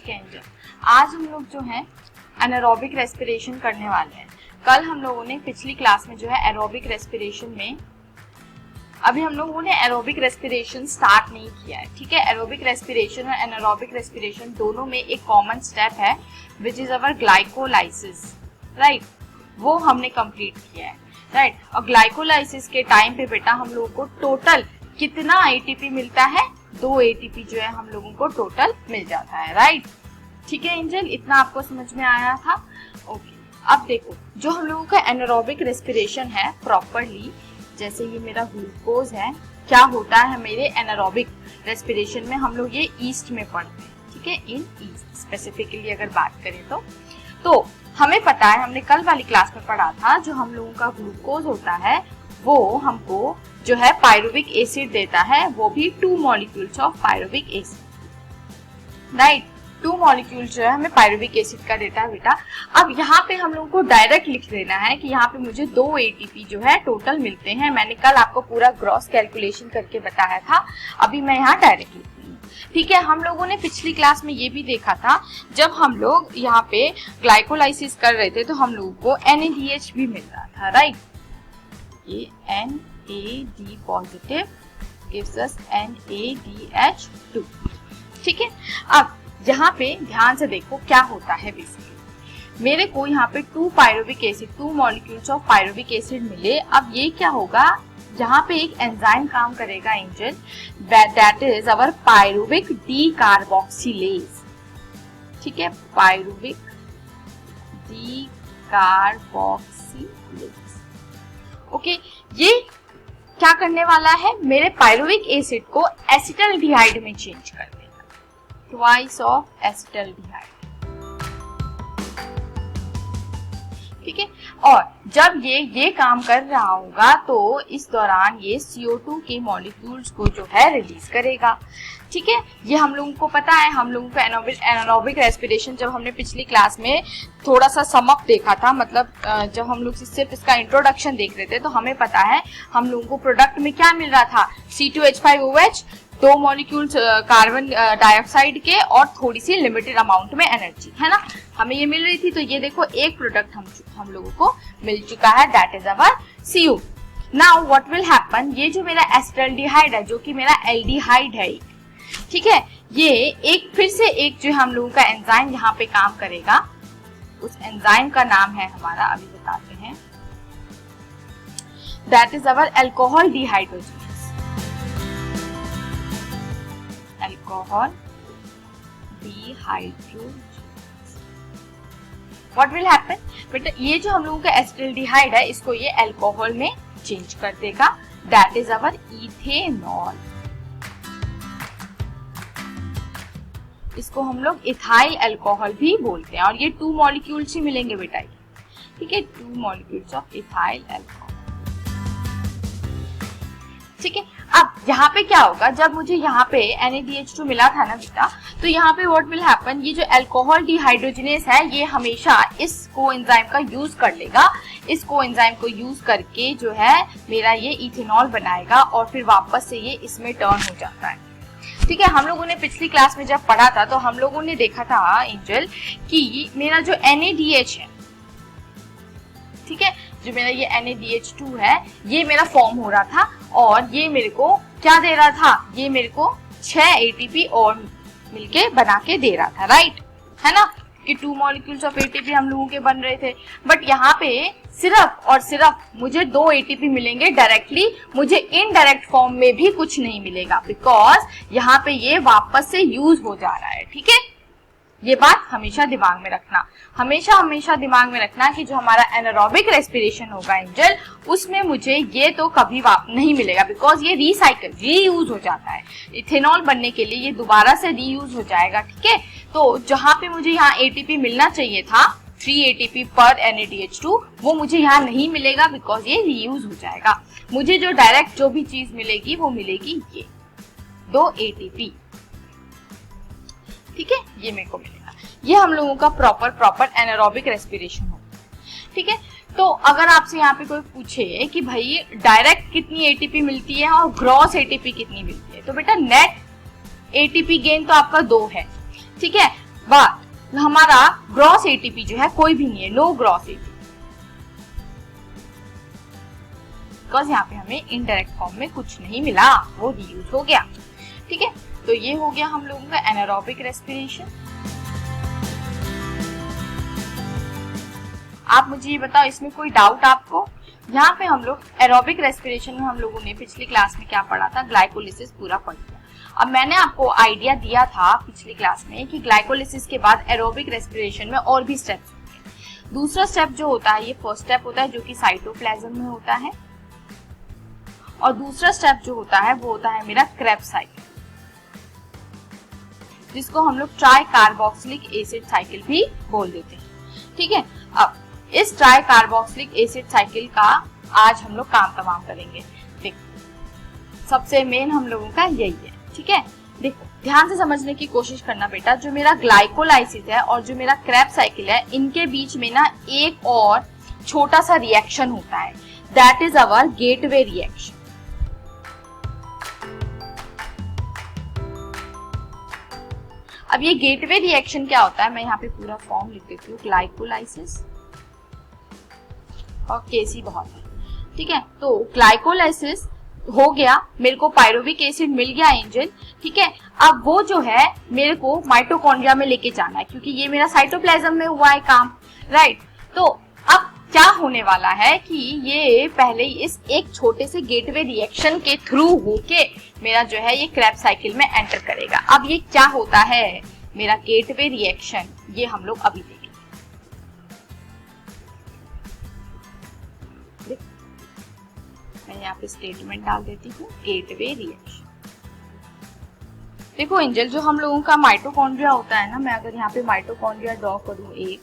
ठीक है एंजल, आज हम लोग जो है एनारोबिक रेस्पिरेशन करने वाले हैं। कल हम लोगों ने पिछली क्लास में जो है एरोबिक रेस्पिरेशन में, अभी हम लोगों ने एरोबिक रेस्पिरेशन स्टार्ट नहीं किया है, ठीक है। एरोबिक रेस्पिरेशन और एनारोबिक रेस्पिरेशन दोनों में एक कॉमन स्टेप है which is our glycolysis, right, वो हमने कंप्लीट किया है, राइट। और ग्लाइकोलाइसिस के टाइम पे बेटा हम लोगों को टोटल कितना एटीपी मिलता है, 2 एटीपी जो है हम लोगों को टोटल मिल जाता है, राइट। ठीक है एंजल, इतना आपको समझ में आया था? ओके, अब देखो जो हम लोगों का एनारोबिक रेस्पिरेशन है प्रॉपरली, जैसे ये मेरा ग्लूकोज है, क्या होता है मेरे एनारोबिक रेस्पिरेशन में, हम लोग ये ईस्ट में पढ़ते हैं, ठीक है, इन ईस्ट स्पेसिफिकली अगर बात करें तो हमें पता है, हमने कल वाली क्लास में पढ़ा था, जो हम लोगों का ग्लूकोज होता है वो हमको जो है पायरुविक एसिड देता है, वो भी 2 molecules of pyruvic acid, right. 2 molecule जो है हमें पायरुविक एसिड का देता है बेटा। अब यहाँ पे हम लोगों को डायरेक्ट लिख देना है कि यहाँ पे मुझे 2 एटीपी जो है टोटल मिलते हैं। मैंने कल आपको पूरा ग्रॉस कैलकुलेशन करके बताया था, अभी मैं यहाँ डायरेक्ट लिख रही हूँ, ठीक है। हम लोगों ने पिछली क्लास में ये भी देखा था, जब हम लोग यहाँ पे ग्लाइकोलाइसिस कर रहे थे तो हम लोगों को NADH भी मिल रहा था, राइट। ये NAD positive gives us NADH2, ठीक है। अब यहाँ पे ध्यान से देखो क्या होता है। बेसिकली मेरे को यहाँ पे 2 pyruvic acid, 2 molecules of pyruvic acid मिले। अब ये क्या होगा, यहाँ पे एक एंजाइम काम करेगा angel, that is our pyruvic decarboxylase, ठीक है, पायरुविक डीकार्बोक्सिलेज। ओके, ये क्या करने वाला है, मेरे पायरुविक एसिड को एसिटल्डिहाइड में चेंज कर देगा, ट्वाइस ऑफ एसिटल्डिहाइड, ठीक है। और जब ये काम कर रहा होगा तो इस दौरान ये CO2 के मॉलिक्यूल्स को जो है रिलीज करेगा, ठीक है। ये हम लोगों को पता है, हम लोगों को एनारोबिक रेस्पिरेशन जब हमने पिछली क्लास में थोड़ा सा समअप देखा था, मतलब जब हम लोग सिर्फ इसका इंट्रोडक्शन देख रहे थे तो हमें पता है हम लोगों को प्रोडक्ट में क्या मिल रहा था, C2H5OH, 2 मॉलिक्यूल्स कार्बन डाइऑक्साइड के और थोड़ी सी लिमिटेड अमाउंट में एनर्जी, है ना, हमें ये मिल रही थी। तो ये देखो एक प्रोडक्ट हम लोगों को मिल चुका है, that is our Cu। Now what will happen, ये जो मेरा एसिटल्डिहाइड है, जो कि मेरा एल्डिहाइड है, ठीक है, ये एक फिर से एक जो हम लोगों का एंजाइम यहाँ पे काम करेगा, उस एंजाइम का नाम है हमारा, अभी बताते हैं, that is our alcohol dehydrogenase, alcohol dehydrogenase. What will happen बेटा, ये जो हम लोगों का एसिटल्डिहाइड है इसको ये अल्कोहल में चेंज कर देगा, दैट इज अवर इथेनॉल। इसको हम लोग इथाइल अल्कोहल भी बोलते हैं, और ये 2 मॉलिक्यूल्स ही मिलेंगे बेटा, ठीक है, 2 मॉलिक्यूल्स ऑफ इथाइल अल्कोहल, ठीक है। अब यहाँ पे क्या होगा, जब मुझे यहाँ पे NADH2 मिला था ना बेटा, तो यहाँ पे व्हाट विल हैपन, ये जो अल्कोहल डिहाइड्रोजिनेज है ये हमेशा इस कोएंजाइम का यूज कर लेगा, इस कोएंजाइम को यूज करके जो है मेरा ये इथेनॉल बनाएगा और फिर वापस से ये इसमें टर्न हो जाता है, ठीक है। हम लोगों ने पिछली क्लास में जब पढ़ा था तो हम लोगों ने देखा था एंजल कि मेरा जो NADH है, ठीक है, जो मेरा ये NADH2 है, ये मेरा फॉर्म हो रहा था और ये मेरे को क्या दे रहा था, ये मेरे को 6 एटीपी और मिलके बना के दे रहा था, राइट, है ना, कि 2 मॉलिक्यूल्स ऑफ एटीपी हम लोगों के बन रहे थे। बट यहाँ पे सिर्फ और सिर्फ मुझे 2 एटीपी मिलेंगे डायरेक्टली, मुझे इनडायरेक्ट फॉर्म में भी कुछ नहीं मिलेगा, बिकॉज यहाँ पे ये वापस से यूज हो जा रहा है, ठीक है। ये बात हमेशा दिमाग में रखना, हमेशा दिमाग में रखना कि जो हमारा एनारोबिक रेस्पिरेशन होगा एंजल, उसमें मुझे ये तो कभी नहीं मिलेगा, बिकॉज ये रीसाइकल रीयूज हो जाता है, इथेनॉल बनने के लिए ये दोबारा से रीयूज हो जाएगा, ठीक है। तो जहाँ पे मुझे यहाँ एटीपी मिलना चाहिए था 3 एटीपी पर NADH2, वो मुझे यहाँ नहीं मिलेगा, बिकॉज ये रीयूज हो जाएगा। मुझे जो डायरेक्ट जो भी चीज मिलेगी वो मिलेगी ये 2 एटीपी, ठीक है, ये मेरे को मिलेगा। ये हम लोगों का प्रॉपर एनारोबिक रेस्पिरेशन होगा, ठीक है। तो अगर आपसे यहाँ पे कोई पूछे कि भाई डायरेक्ट कितनी एटीपी मिलती है और ग्रॉस एटीपी कितनी मिलती है, तो बेटा नेट एटीपी गेन तो आपका 2 है, ठीक है। बट हमारा ग्रॉस एटीपी जो है कोई भी नहीं है, नो ग्रॉस एटीपी, बिकॉज यहाँ पे हमें इनडायरेक्ट फॉर्म में कुछ नहीं मिला, वो रीयूज हो गया। ठीक है, तो ये हो गया हम लोगों का एनारोबिक रेस्पिरेशन। आप मुझे ये बताओ, इसमें कोई डाउट आपको? यहाँ पे हम लोग एरोबिक रेस्पिरेशन में हम लोगों ने पिछली क्लास में क्या पढ़ा था, ग्लाइकोलिसिस पूरा पढ़ लिया। अब मैंने आपको आइडिया दिया था पिछली क्लास में कि ग्लाइकोलिसिस के बाद एरोबिक रेस्पिरेशन में और भी स्टेप्स होंगे। दूसरा स्टेप जो होता है, ये फर्स्ट स्टेप होता है जो कि साइटोप्लाज्म में होता है, और दूसरा स्टेप जो होता है वो होता है मेरा क्रेब्स साइकिल, जिसको हम लोग ट्राई कार्बोक्सिलिक एसिड साइकिल भी बोल देते हैं। ठीक है, अब इस ट्राई कार्बोक्सिलिक एसिड साइकिल का आज हम लोग काम तमाम करेंगे। देखो, सबसे मेन हम लोगों का यही है। ठीक है, देखो ध्यान से समझने की कोशिश करना बेटा, जो मेरा ग्लाइकोलाइसिस है और जो मेरा क्रेब्स साइकिल है, इनके बीच में ना एक और छोटा सा रिएक्शन होता है, that is our gateway reaction. अब ये गेटवे रिएक्शन क्या होता है, मैं यहाँ पे पूरा फॉर्म लिख देती हूँ, ग्लाइकोलाइसिस और केसी बहुत है। ठीक है, तो ग्लाइकोलाइसिस हो गया, मेरे को पायरुविक एसिड मिल गया एंजल। ठीक है, अब वो जो है मेरे को माइटोकॉन्ड्रिया में लेके जाना है, क्योंकि ये मेरा साइटोप्लाज्म में हुआ है काम, राइट। तो अब क्या होने वाला है कि ये पहले इस एक छोटे से गेटवे रिएक्शन के थ्रू होके मेरा जो है ये क्रेब्स साइकिल में एंटर करेगा। अब ये क्या होता है मेरा गेटवे रिएक्शन, ये हम लोग अभी देखेंगे। मैं यहाँ पे स्टेटमेंट डाल देती हूँ, गेटवे रिएक्शन। देखो एंजल, जो हम लोगों का माइटोकॉन्ड्रिया होता है ना, मैं अगर यहाँ पे माइटोकॉन्ड्रिया ड्रॉ करूँ एक,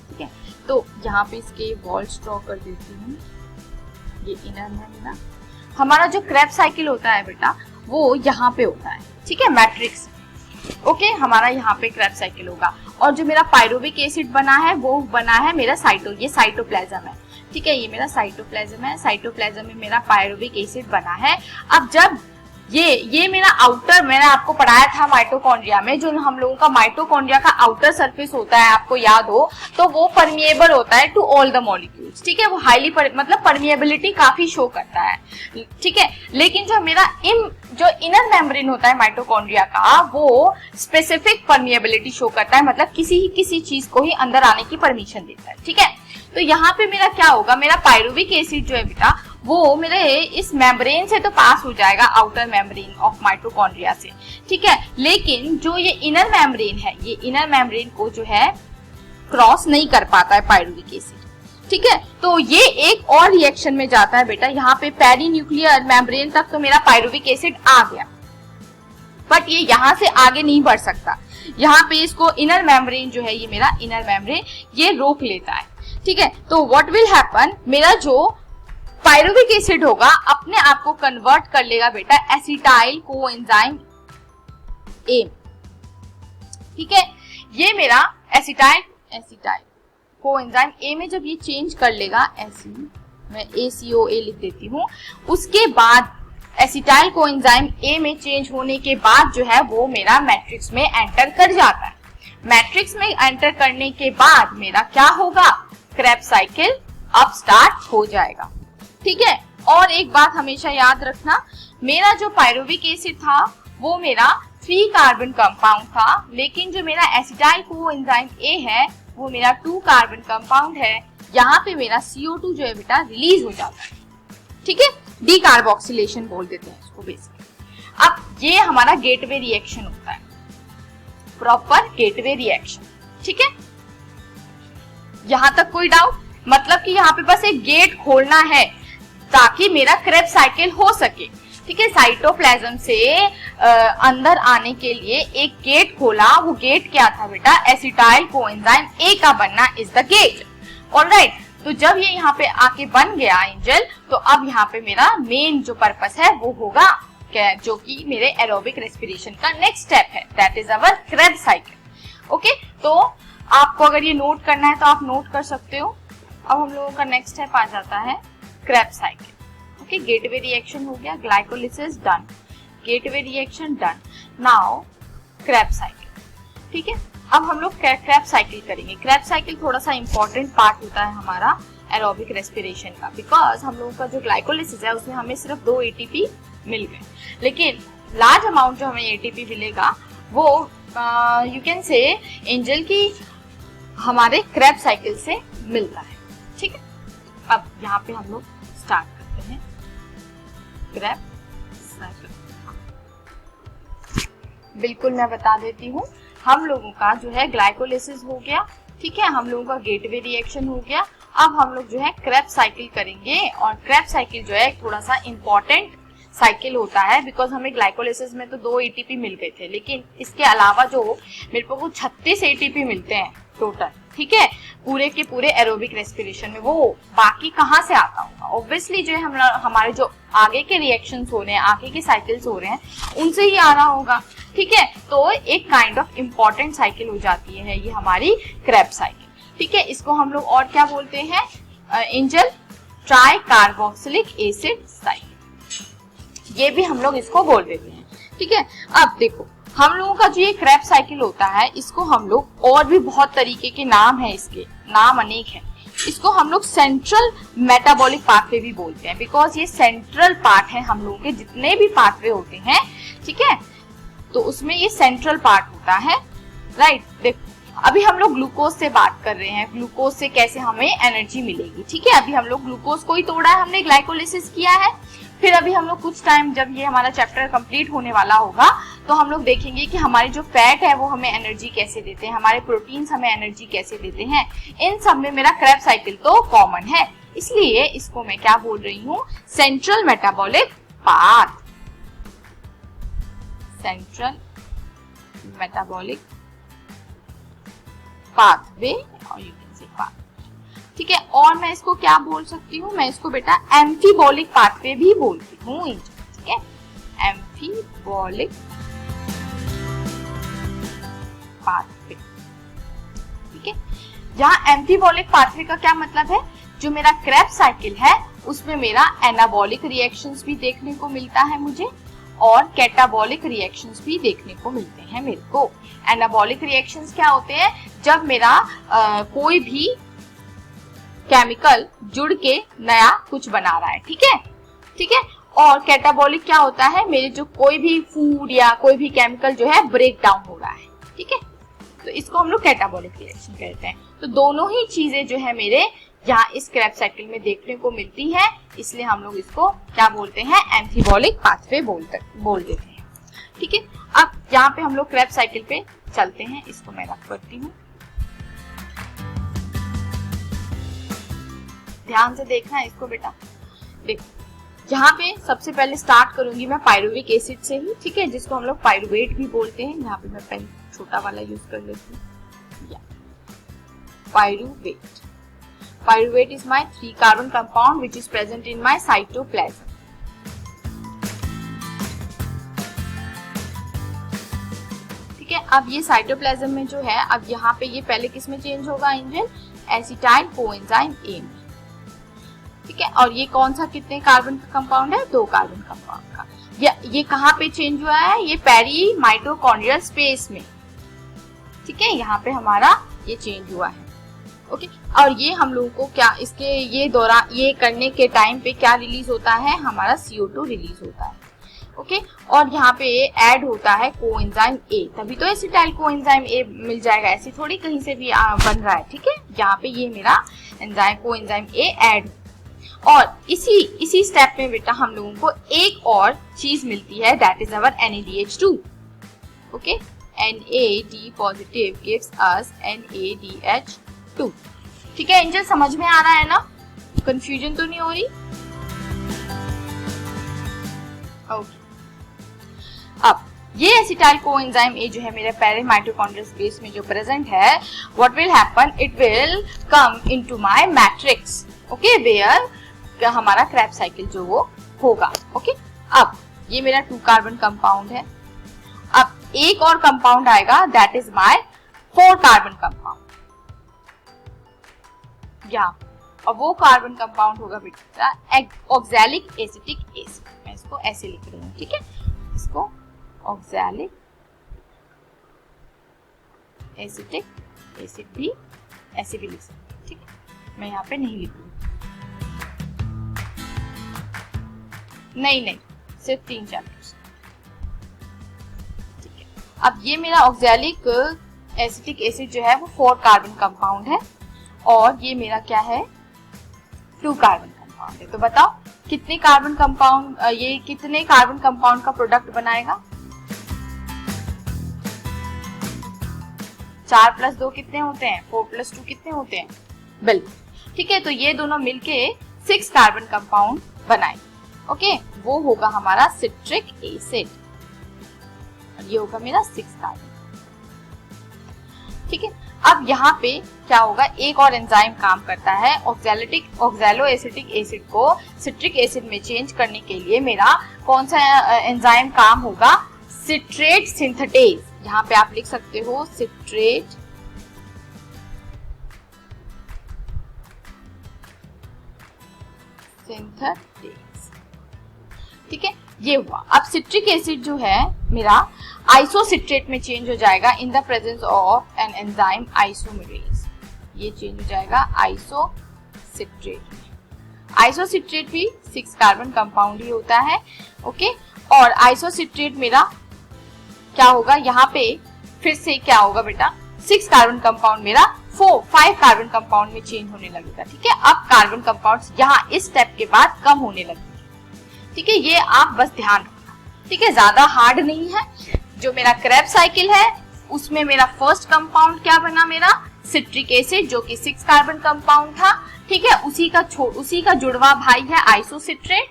ठीक है, तो यहाँ पे इसके वॉल्स ड्रॉ कर देती हूँ, ये इनर है मेरा। हमारा जो क्रेब्स साइकिल होता है बेटा, वो यहाँ पे होता है, ठीक है, मैट्रिक्स। ओके, हमारा यहाँ पे क्रेब्स साइकिल होगा, और जो मेरा पायरुविक एसिड बना है वो बना है मेरा ये साइटोप्लाज्म है। ठीक है, ये मेरा साइटोप्लाज्म है, साइटोप्लाज्म में मेरा पायरुविक एसिड बना है। अब जब ये मेरा आउटर, मैंने आपको पढ़ाया था माइटोकॉन्ड्रिया में, जो हम लोगों का माइटोकॉन्ड्रिया का आउटर सरफेस होता है, आपको याद हो तो वो परमिएबल होता है टू ऑल द मॉलिक्यूल्स। ठीक है, वो हाईली मतलब परमिएबिलिटी काफी शो करता है। ठीक है, लेकिन जो मेरा जो इनर मेम्ब्रेन होता है माइटोकॉन्ड्रिया का, वो स्पेसिफिक परमिएबिलिटी शो करता है, मतलब किसी चीज को ही अंदर आने की परमिशन देता है। ठीक है, तो यहाँ पे मेरा क्या होगा, मेरा पायरुविक एसिड जो है बेटा, वो मेरे इस मेम्ब्रेन से तो पास हो जाएगा, आउटर मेम्ब्रेन ऑफ माइटोकॉन्ड्रिया से। ठीक है, लेकिन जो ये इनर मेम्ब्रेन है, ये इनर मेम्ब्रेन को जो है क्रॉस नहीं कर पाता है पायरुविक एसिड। ठीक है, तो ये एक और रिएक्शन में जाता है बेटा, यहाँ पे पेरीन्यूक्लियर मेम्ब्रेन तक तो मेरा पायरुविक एसिड आ गया, बट ये यहाँ से आगे नहीं बढ़ सकता। यहाँ पे इसको इनर मेम्ब्रेन जो है, ये मेरा इनर मेम्ब्रेन, ये रोक लेता है। ठीक है, तो व्हाट विल हैपन, मेरा जो पायरुविक एसिड होगा अपने आप को कन्वर्ट कर लेगा बेटा एसिटाइल कोएंजाइम ए। ठीक है, ये मेरा एसिटाइल कोएंजाइम ए में जब ये चेंज कर लेगा, मैं ACOA लिख देती हूँ, उसके बाद एसिटाइल कोएंजाइम ए में चेंज होने के बाद जो है वो मेरा मैट्रिक्स में एंटर कर जाता है। मैट्रिक्स में एंटर करने के बाद मेरा क्या होगा, क्रेब्स साइकिल अब स्टार्ट हो जाएगा। ठीक है, और एक बात हमेशा याद रखना, मेरा जो पायरुविक एसिड था वो मेरा 3 कार्बन कंपाउंड था, लेकिन जो मेरा एसिटाइल कोएंजाइम ए है वो मेरा 2 कार्बन कंपाउंड है। यहाँ पे मेरा CO2 जो है बेटा रिलीज हो जाता है। ठीक है, डीकार्बोक्सिलेशन बोल देते हैं इसको बेसिकली। अब ये हमारा गेटवे रिएक्शन होता है, प्रॉपर गेटवे रिएक्शन। ठीक है, यहाँ तक कोई डाउट? मतलब कि यहाँ पे बस एक गेट खोलना है ताकि मेरा क्रेब्स साइकिल हो सके। ठीक है, साइटोप्लाज्म से अंदर आने के लिए एक गेट खोला, वो गेट क्या था बेटा, एसिटाइल कोएंजाइम ए का बनना इज द गेट। ऑलराइट, तो जब ये यहाँ पे आके बन गया एंजल, तो अब यहाँ पे मेरा मेन जो पर्पस है वो होगा जो कि मेरे एरोबिक रेस्पिरेशन का नेक्स्ट स्टेप है, that is our Krebs cycle. Okay, तो आपको अगर ये नोट करना है तो आप नोट कर सकते हो। अब हम लोगों का नेक्स्ट स्टेप आ जाता है Krebs cycle. Okay, gateway reaction हो गया, glycolysis done, gateway reaction done, now Krebs cycle. ठीक है, अब हम लोग क्रेब्स साइकिल करेंगे। क्रेब्स साइकिल थोड़ा सा इंपॉर्टेंट पार्ट होता है हमारा एरोबिक रेस्पिरेशन का, बिकॉज हम लोगों का जो ग्लाइकोलिसिस है उसमें हमें सिर्फ 2 एटीपी मिल गए, लेकिन लार्ज अमाउंट जो हमें एटीपी मिलेगा वो यू कैन से एंजल की हमारे क्रेब साइकिल से मिलता है। ठीक है, अब यहाँ पे हम लोग स्टार्ट करते हैं क्रेब साइकिल। बिल्कुल मैं बता देती हूँ, हम लोगों का जो है ग्लाइकोलिसिस हो गया, ठीक है, हम लोगों का गेटवे रिएक्शन हो गया। अब हम लोग जो है क्रेब साइकिल करेंगे, और क्रेब साइकिल जो है थोड़ा सा इंपॉर्टेंट साइकिल होता है, बिकॉज हमें ग्लाइकोलिसिस में तो 2 एटीपी मिल गए थे, लेकिन इसके अलावा जो मेरे को 36 एटीपी मिलते हैं टोटल, ठीक है, पूरे के पूरे एरोबिक रेस्पिरेशन में। वो बाकी कहाँ से आता होगा? ऑब्वियसली जो है हमारे जो आगे के रिएक्शंस हो रहे हैं, आगे के साइकिल्स हो रहे हैं, उनसे ही आ रहा होगा। ठीक है, तो एक काइंड ऑफ इम्पॉर्टेंट साइकिल हो जाती है ये हमारी क्रेब साइकिल। ठीक है, इसको हम लोग और क्या बोलते हैं? Angel try carboxylic acid cycle, ये भी हम लोग इसको बोल देते हैं। ठीक है, अब देखो हम लोगों का जो ये क्रेब साइकिल होता है, इसको हम लोग और भी बहुत तरीके के नाम है, इसके नाम अनेक है। इसको हम लोग सेंट्रल मेटाबॉलिक पाथवे भी बोलते हैं, बिकॉज ये सेंट्रल पार्ट है हम लोगों के जितने भी पाथवे होते हैं। ठीक है, तो उसमें ये सेंट्रल पार्ट होता है, राइट। देखो अभी हम लोग ग्लूकोज से बात कर रहे हैं, ग्लूकोज से कैसे हमें एनर्जी मिलेगी। ठीक है, अभी हम लोग ग्लूकोज को ही तोड़ा है, हमने ग्लाइकोलिसिस किया है। फिर अभी हम लोग कुछ टाइम, जब ये हमारा चैप्टर कंप्लीट होने वाला होगा, तो हम लोग देखेंगे कि हमारी जो फैट है वो हमें एनर्जी कैसे देते हैं, हमारे प्रोटीन्स हमें एनर्जी कैसे देते हैं। इन सब में मेरा क्रेब साइकिल तो कॉमन है, इसलिए इसको मैं क्या बोल रही हूँ? Central metabolic path, central metabolic pathway, और यू कैन से पाथ। ठीक है, और मैं इसको क्या बोल सकती हूँ? मैं इसको बेटा एम्फीबॉलिक पाथवे भी बोलती हूँ। ठीक है, एम्फीबॉलिक पाथवे। ठीक है, यहाँ एम्फीबॉलिक पाथवे का क्या मतलब है? जो मेरा क्रेब साइकिल है उसमें मेरा एनाबॉलिक रिएक्शंस भी देखने को मिलता है मुझे, और कैटाबॉलिक रिएक्शंस भी देखने को मिलते हैं मेरे को। एनाबॉलिक रिएक्शंस क्या होते हैं? जब मेरा कोई भी केमिकल जुड़ के नया कुछ बना रहा है। ठीक है, ठीक है, और कैटाबॉलिक क्या होता है? मेरे जो कोई भी फूड या कोई भी केमिकल जो है ब्रेक डाउन हो रहा है। ठीक है, तो इसको हम लोग कैटाबॉलिक रिएक्शन कहते हैं। तो दोनों ही चीजें जो है मेरे यहाँ इस क्रेब साइकिल में देखने को मिलती है, इसलिए हम लोग इसको क्या बोलते हैं? एम्फीबॉलिक पाथवे बोल देते हैं। ठीक है, अब यहाँ पे हम लोग क्रेब साइकिल पे चलते हैं, इसको मैं रख करती हूँ, ध्यान से देखना है इसको बेटा। देखो यहाँ पे सबसे पहले स्टार्ट करूंगी मैं पायरुविक एसिड से ही, ठीक है, जिसको हम लोग पायरुवेट भी बोलते हैं। यहाँ पे मैं पेन छोटा वाला यूज कर लेती हूँ। Pyruvate, pyruvate is my 3 carbon compound which is present in my cytoplasm. ठीक है, अब ये साइटोप्लाज्म में जो है, अब यहाँ पे ये पहले किस में चेंज होगा? एंजल एसिटाइल कोएंजाइम ए में। ठीक है, और ये कौन सा कितने कार्बन का कंपाउंड है? 2 कार्बन कंपाउंड का। ये कहाँ पे चेंज हुआ है? ये पेरी माइटोकॉन्ड्रियल स्पेस में। ठीक है, यहाँ पे हमारा ये चेंज हुआ है। ओके, और ये हम लोगों को क्या इसके ये करने के टाइम पे क्या रिलीज होता है? हमारा CO2 रिलीज होता है। ओके, और यहाँ पे ऐड होता है कोएंजाइम ए, तभी तो एसिटाइल कोएंजाइम ए मिल जाएगा, ऐसी थोड़ी कहीं से भी बन रहा है। ठीक है, यहाँ पे ये मेरा एंजाइम कोएंजाइम ए ऐड, और इसी स्टेप में बेटा हम लोगों को एक और चीज मिलती है, that is our NADH2। Okay, NAD positive gives us NADH2। ठीक है एंजल, समझ में आ रहा है ना? कंफ्यूजन तो नहीं हो रही? ओके, अब ये एसिटाइल कोएंजाइम ए जो है मेरे पेरी माइटोकॉन्ड्रियल स्पेस में जो प्रेजेंट है, what will happen? It will come into my matrix. Okay, where हमारा क्रेब साइकिल जो वो होगा। ओके, अब ये मेरा 2 कार्बन कंपाउंड है। अब एक और कंपाउंड आएगा, that is my 4 carbon compound, या और वो कार्बन कंपाउंड होगा बेटा ऑक्सैलिक एसिटिक एसिड। मैं इसको ऐसे लिख रही हूँ। ठीक है, इसको ऑक्सैलिक एसिटिक एसिड भी ऐसे भी लिख सकते हैं, ठीक है। मैं यहाँ पे नहीं लिखूंगी, नहीं सिर्फ 3 चैप्टर्स, ठीक है। अब ये मेरा ऑक्सैलिक एसिटिक एसिड जो है वो 4 कार्बन कंपाउंड है और ये मेरा क्या है 2 कार्बन कंपाउंड है। तो बताओ कितने कार्बन कंपाउंड, ये कितने कार्बन कंपाउंड का प्रोडक्ट बनाएगा? 4 + 2 कितने होते हैं? 4 + 2 कितने होते हैं? बिल्कुल, ठीक है। तो ये दोनों मिलके 6 कार्बन कंपाउंड बनाएंगे, ओके। वो होगा हमारा सिट्रिक एसिड और ये होगा मेरा 6 कार्बन, ठीक है। अब यहाँ पे क्या होगा, एक और एंजाइम काम करता है ऑक्सैलो एसिटिक एसिड को सिट्रिक एसिड में चेंज करने के लिए। मेरा कौन सा एंजाइम काम होगा? Citrate synthetase. यहाँ पे आप लिख सकते हो सिट्रेट सिंथेटेज, ठीक है। ये हुआ। अब सिट्रिक एसिड जो है मेरा आइसोसिट्रेट में चेंज हो जाएगा in the presence of an enzyme isomerase. ये चेंज हो जाएगा आइसोसिट्रेट में। आइसोसिट्रेट भी 6 कार्बन कंपाउंड ही होता है, ओके। और आइसोसिट्रेट मेरा क्या होगा, यहाँ पे फिर से क्या होगा बेटा, 6 कार्बन कंपाउंड मेरा 5 कार्बन कंपाउंड में चेंज होने लगेगा, ठीक है। अब कार्बन कंपाउंड्स यहाँ इस स्टेप के बाद कम होने लगेंगे, ठीक है। ये आप बस ध्यान रखना, ठीक है। ज्यादा हार्ड नहीं है। जो मेरा क्रेब्स साइकिल है उसमें मेरा फर्स्ट कंपाउंड क्या बना, मेरा सिट्रिक एसिड, जो कि 6 कार्बन कंपाउंड था, ठीक है। उसी का जुड़वा भाई है आइसोसिट्रेट।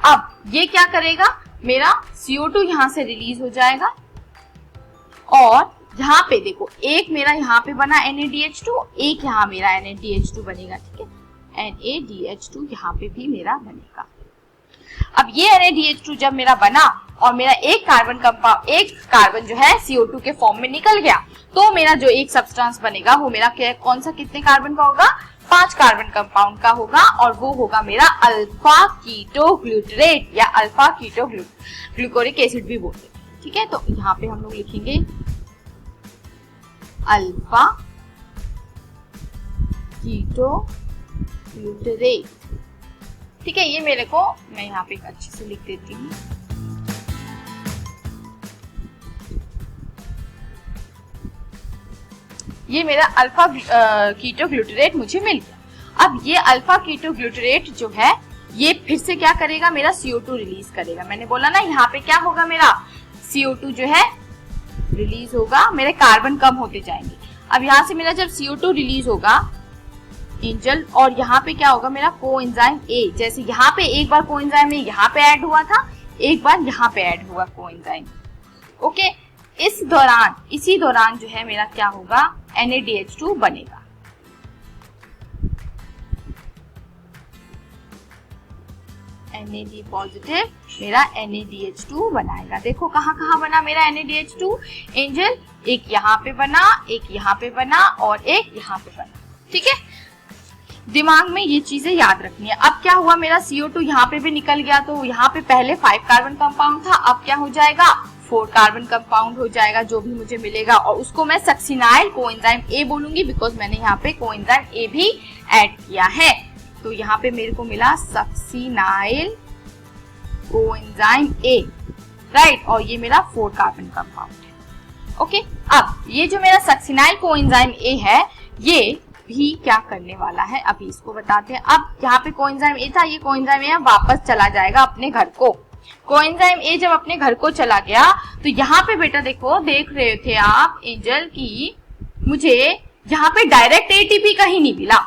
अब ये क्या करेगा, मेरा CO2 यहाँ से रिलीज हो जाएगा और यहाँ पे देखो एक मेरा यहाँ पे बना NaDH2, एक यहाँ मेरा NaDH2 बनेगा, ठीक है। NaDH2 यहाँ पे भी मेरा बनेगा। अब ये NaDH2 जब मेरा बना और मेरा एक कार्बन जो है CO2 के फॉर्म में निकल गया, तो मेरा जो एक सब्सटेंस बनेगा वो मेरा कौन सा कितने कार्बन का होगा? 5 कार्बन कंपाउंड का होगा और वो होगा मेरा अल्फा कीटो ग्लूटरेट या अल्फा कीटो ग्लूकोरिक एसिड भी बोलते हैं, ठीक है। तो यहाँ पे हम लोग लिखेंगे अल्फा कीटो ग्लूटरेट, ठीक है। ये मेरे को मैं यहाँ पे अच्छे से लिख देती हूँ। ये मेरा अल्फा कीटो ग्लूटरेट मुझे मिल गया। अब ये अल्फा कीटो ग्लूटरेट जो है ये फिर से क्या करेगा, मेरा CO2 रिलीज करेगा। मैंने बोला ना यहाँ पे क्या होगा, मेरा CO2 जो है रिलीज होगा, मेरे कार्बन कम होते जाएंगे। अब यहाँ से मेरा जब CO2 रिलीज होगा एंजल, और यहाँ पे क्या होगा, मेरा कोएंजाइम A, जैसे यहाँ पे एक बार कोएंजाइम A यहाँ पे ऐड हुआ था, एक बार यहाँ पे ऐड हुआ कोएंजाइम, ओके। इसी दौरान जो है मेरा क्या होगा, NaDH2 बनेगा। NAD पॉजिटिव मेरा NaDH2 बनाएगा। देखो कहाँ कहाँ बना मेरा NaDH2 एंजल, एक यहाँ पे बना, एक यहाँ पे बना और एक यहाँ पे बना, ठीक है। दिमाग में ये चीजें याद रखनी है। अब क्या हुआ, मेरा CO2 यहाँ पे भी निकल गया, तो यहाँ पे पहले 5 कार्बन कंपाउंड था, अब क्या हो जाएगा 4 कार्बन कंपाउंड हो जाएगा जो भी मुझे मिलेगा, और उसको मैं सक्सिनाइल कोएंजाइम A बोलूंगी बिकॉज मैंने यहाँ पे कोएंजाइम A भी ऐड किया है। तो यहाँ पे मेरे को मिला सक्सिनाइल कोएंजाइम A, राइट, और ये मेरा 4 कार्बन कंपाउंड है, ओके। अब ये जो मेरा सक्सिनाइल कोएंजाइम A है ये भी क्या करने वाला है, अभी इसको बताते हैं। अब यहाँ पे कोएंजाइम A था, ये कोएंजाइम A वापस चला जाएगा अपने घर को। कोएंजाइम A जब अपने घर को चला गया तो यहाँ पे बेटा देखो, देख रहे थे आप एंजल की, मुझे यहाँ पे डायरेक्ट ATP कहीं नहीं मिला।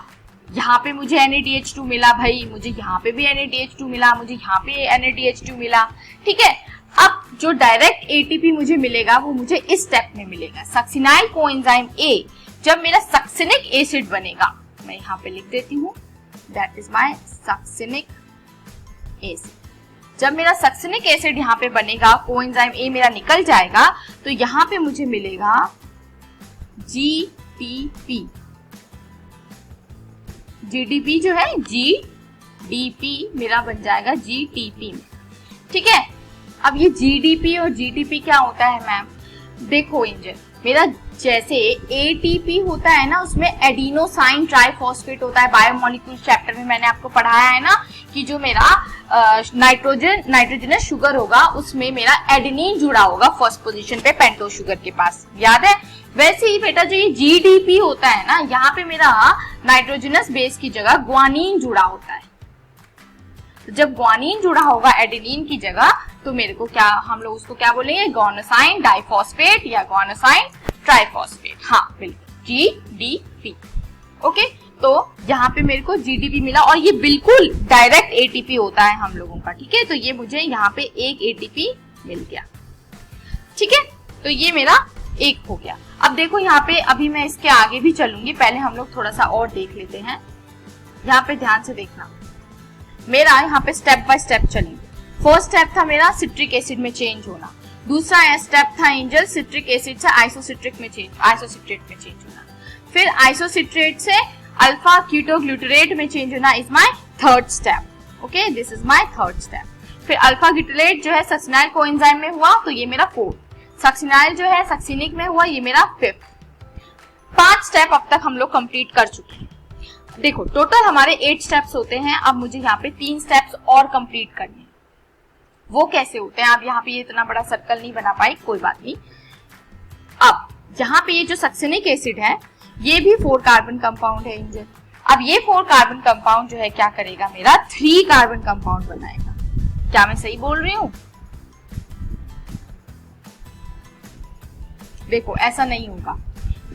यहाँ पे मुझे NaDH2 मिला भाई, मुझे यहाँ पे भी NaDH2 मिला, मुझे यहाँ पे NaDH2 मिला, ठीक है। अब जो डायरेक्ट ATP मुझे मिलेगा वो मुझे इस स्टेप में मिलेगा। सक्सिनाइल कोएंजाइम A जब मेरा सक्सिनिक एसिड बनेगा, मैं यहाँ पे लिख देती हूँ, that is my succinic acid. जब मेरा सक्सिनिक एसिड यहाँ पे बनेगा, कोएंजाइम A मेरा निकल जाएगा, तो यहाँ पे मुझे मिलेगा GTP। GDP जो है GDP मेरा बन जाएगा GTP में, ठीक है। अब ये GDP और GTP क्या होता है मैम, देखो एंजल, मेरा जैसे एटीपी होता है ना, उसमें एडिनोसाइन ट्राइफॉस्फेट होता है। बायोमोलिक्यूल चैप्टर में मैंने आपको पढ़ाया है ना कि जो मेरा नाइट्रोजनस शुगर होगा उसमें मेरा एडेनिन जुड़ा होगा फर्स्ट पोजीशन पे पेंटोज शुगर के पास, याद है? वैसे ही बेटा जो ये जीडीपी होता है ना, यहाँ पे मेरा नाइट्रोजनस बेस की जगह ग्वानिन जुड़ा होता है। तो जब ग्वानिन जुड़ा होगा एडेनिन की जगह तो मेरे को क्या, हम लोग उसको क्या बोलेंगे? गॉनोसाइन डाइफॉस्फेट या गॉनोसाइन ट्राइफॉस्फेट। हाँ बिल्कुल, जीडीपी। ओके, तो यहाँ पे मेरे को जीडीपी मिला और ये बिल्कुल डायरेक्ट एटीपी होता है हम लोगों का, ठीक है? तो ये मुझे यहाँ पे एक एटीपी मिल गया, ठीक है? तो ये मेरा एक हो गया। अब देखो यहाँ पे, अभी मैं इसके आगे भी चलूंगी, पहले हम लोग थोड़ा सा और देख लेते हैं। यहाँ पे ध्यान से देखना, मेरा यहाँ पे स्टेप बाय स्टेप चलेंगे। फर्स्ट स्टेप था मेरा सिट्रिक एसिड में चेंज होना, दूसरा स्टेप था एंजल सिट्रिक एसिड से आइसोसिट्रेट में चेंज होना, फिर आइसोसिट्रेट से अल्फा कीटोग्लूटरेट में चेंज होना is my third step. Okay, this is my third step. फिर अल्फा ग्लूटरेट जो है सक्सिनाइल कोएंजाइम में हुआ तो ये मेरा फोर्थ, सक्सिनाइल जो है सक्सिनिक में हुआ ये मेरा फिफ्थ। 5 स्टेप अब तक हम लोग कंप्लीट कर चुके हैं। देखो टोटल हमारे 8 स्टेप्स होते हैं, अब मुझे यहाँ पे 3 स्टेप्स और कंप्लीट करने हैं। वो कैसे होते हैं? अब यहाँ पे ये इतना बड़ा सर्कल नहीं बना पाई, कोई बात नहीं। अब यहाँ पे ये जो सक्सिनिक एसिड है ये भी 4 कार्बन कंपाउंड है एंजल। अब ये 4 कार्बन कंपाउंड जो है क्या करेगा? मेरा 3 कार्बन कंपाउंड बनाएगा। क्या मैं सही बोल रही हूँ? देखो ऐसा नहीं होगा,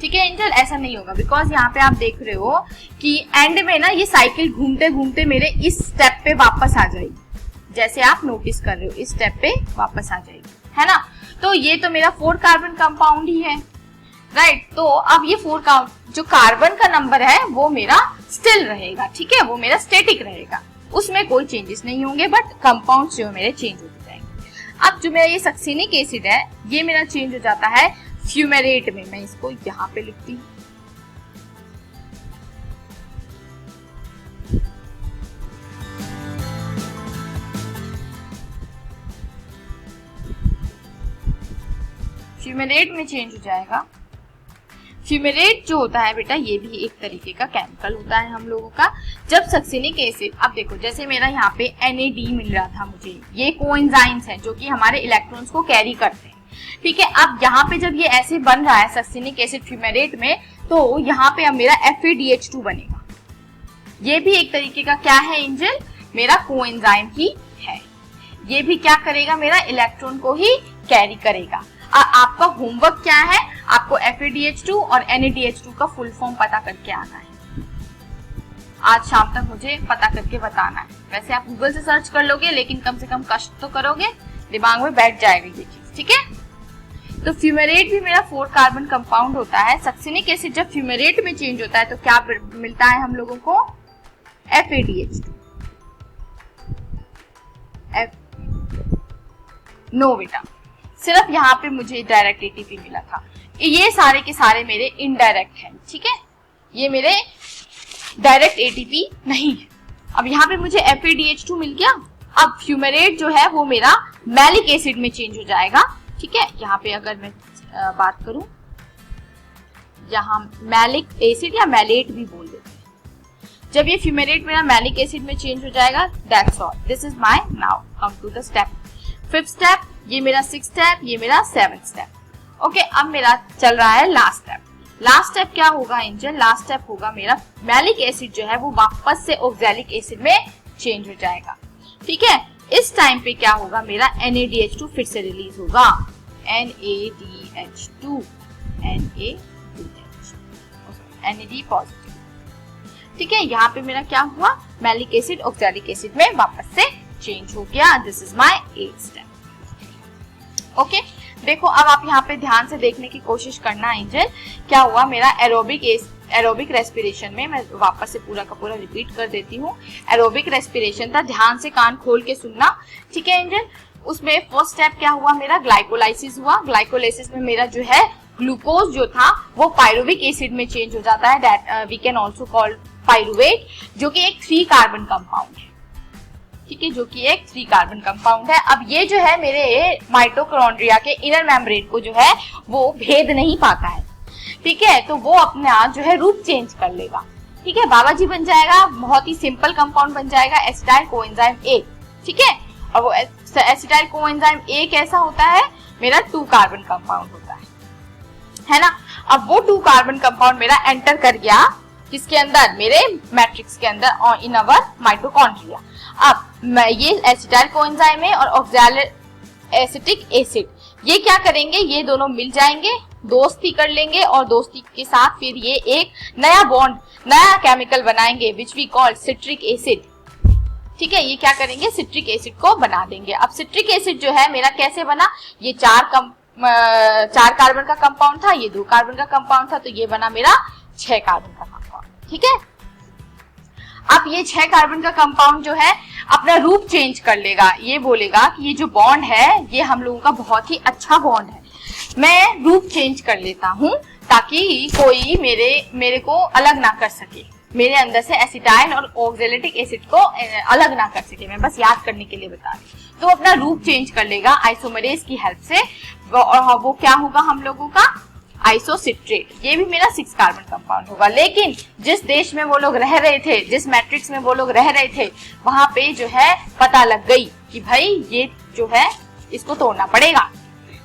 ठीक है एंजल, ऐसा नहीं होगा, बिकॉज यहाँ पे आप देख रहे हो कि एंड में ना ये साइकिल घूमते घूमते मेरे इस स्टेप पे वापस आ जाएगी। जैसे आप नोटिस कर रहे हो इस स्टेप पे वापस आ जाएगी, है ना? तो ये तो मेरा 4 कार्बन कंपाउंड ही है, राइट? तो अब ये 4 जो कार्बन का नंबर है वो मेरा स्टिल रहेगा, ठीक है? वो मेरा स्टेटिक रहेगा, उसमें कोई चेंजेस नहीं होंगे, बट कंपाउंड जो मेरे चेंज होते जाएंगे। अब जो मेरा ये सक्सिनिक एसिड है ये मेरा चेंज हो जाता है फ्यूमेरेट में। मैं इसको यहाँ पे लिखती हूँ, फ्यूमेरेट में चेंज हो जाएगा। फ्यूमेरेट जो होता है बेटा ये भी एक तरीके का केमिकल होता है हम लोगों का। जब सक्सिनिक एसिड, अब देखो जैसे मेरा यहाँ पे NAD मिल रहा था मुझे, ये कोएंजाइम्स हैं जो कि हमारे इलेक्ट्रॉन्स को कैरी करते हैं, ठीक है? अब यहाँ पे जब ये ऐसे बन रहा है सक्सिनिक एसिड फ्यूमेरेट में, तो यहाँ पे अब मेरा FADH2 बनेगा। ये भी एक तरीके का क्या है एंजल? मेरा कोएंजाइम ही है। ये भी क्या करेगा? मेरा इलेक्ट्रॉन को ही कैरी करेगा। आपका होमवर्क क्या है? आपको FADH2 और NADH2 का फुल फॉर्म पता करके आना है। आज शाम तक मुझे पता करके बताना है। वैसे आप गूगल से सर्च कर लोगे, लेकिन कम से कम कष्ट तो करोगे, दिमाग में बैठ जाएगा ये चीज, ठीक है? तो फ्यूमेरेट भी मेरा 4 कार्बन कंपाउंड होता है। सक्सिनिक एसिड जब फ्यूमेरेट में चेंज होता है तो क्या मिलता है हम लोगों को? FADH2। नो बेटा, सिर्फ यहाँ पे मुझे डायरेक्ट एटीपी मिला था। ये सारे के सारे मेरे इनडायरेक्ट हैं, ठीक है? ये मेरे डायरेक्ट एटीपी नहीं है। अब यहाँ पे मुझे FADH2 मिल गया। अब फ्यूमेरेट जो है वो मेरा मैलिक एसिड में चेंज हो जाएगा, ठीक है? यहाँ पे अगर मैं बात करूं, यहाँ मैलिक एसिड या मैलेट भी बोल देते हैं। जब ये फ्यूमेरेट मेरा मैलिक एसिड में चेंज हो जाएगा, that's all. This is my now come to the step. 5th step, ये मेरा 6th स्टेप, ये मेरा 7th स्टेप। ओके, अब मेरा चल रहा है लास्ट स्टेप। लास्ट स्टेप क्या होगा एंजल? लास्ट स्टेप होगा मेरा मैलिक एसिड जो है वो वापस से ऑक्सैलिक एसिड में चेंज हो जाएगा, ठीक है? इस टाइम पे क्या होगा? मेरा NADH2 फिर से रिलीज होगा। NADH2 NAD पॉजिटिव, ठीक है? यहाँ पे मेरा क्या हुआ? मैलिक एसिड ऑक्सैलिक एसिड में वापस से चेंज हो गया। This is my 8th step. Okay, देखो अब आप यहाँ पे ध्यान से देखने की कोशिश करना एंजल। क्या हुआ? मेरा एरोबिक रेस्पिरेशन में, मैं वापस से पूरा का पूरा रिपीट कर देती हूँ। एरोबिक रेस्पिरेशन था, ध्यान से कान खोल के सुनना, ठीक है एंजल? उसमें फर्स्ट स्टेप क्या हुआ? मेरा ग्लाइकोलाइसिस हुआ। ग्लाइकोलाइसिस में मेरा जो है ग्लूकोज जो था वो पायरुविक एसिड में चेंज हो जाता है, that we can also call pyruvate, जो कि एक 3 कार्बन कंपाउंड है, ठीक है? जो कि एक 3 कार्बन कंपाउंड है। अब ये जो है मेरे माइटोकॉन्ड्रिया के इनर मेम्ब्रेन को जो है वो भेद नहीं पाता है। ठीक है, तो वो अपने आप जो है रूप चेंज कर लेगा। ठीक है, बाबा जी बन जाएगा, बहुत ही सिंपल कंपाउंड बन जाएगा एसिटाइल कोएंजाइम ए। ठीक है, और वो एसिटाइल कोएंजाइम ए कैसा होता है, मेरा 2 कार्बन कंपाउंड होता है ना। अब वो 2 कार्बन कंपाउंड मेरा एंटर कर गया किसके अंदर, मेरे मैट्रिक्स के अंदर और इन अवर माइटोकॉन्ड्रिया। अब ये एसिटाइल कोएंजाइम है और ऑक्सैलिक एसिटिक एसिड, ये क्या करेंगे, ये दोनों मिल जाएंगे, दोस्ती कर लेंगे और दोस्ती के साथ फिर ये एक नया बॉन्ड, नया केमिकल बनाएंगे which we call citric acid. ठीक है, ये क्या करेंगे, सिट्रिक एसिड को बना देंगे। अब सिट्रिक एसिड जो है मेरा कैसे बना, ये 4 कार्बन का कंपाउंड था, ये 2 कार्बन का कंपाउंड था, तो ये बना मेरा 6 कार्बन का कंपाउंड। ठीक है, अब ये 6 कार्बन का कंपाउंड जो है अपना रूप चेंज कर लेगा, ये बोलेगा कि ये जो बॉन्ड है ये हम लोगों का बहुत ही अच्छा बॉन्ड है, मैं रूप चेंज कर लेता हूँ ताकि कोई मेरे को अलग ना कर सके, मेरे अंदर से एसिटाइल और ऑक्सैलिक एसिड को अलग ना कर सके। मैं बस याद करने के लिए बता रही, तो अपना रूप चेंज कर लेगा आइसोमरेज की हेल्प से, और वो क्या होगा हम लोगों का, आइसोसिट्रेट। ये भी मेरा 6 कार्बन कंपाउंड होगा। लेकिन जिस देश में वो लोग रह रहे थे, जिस मैट्रिक्स में वो लोग रह रहे थे, वहां पे जो है पता लग गई कि भाई ये जो है इसको तोड़ना पड़ेगा।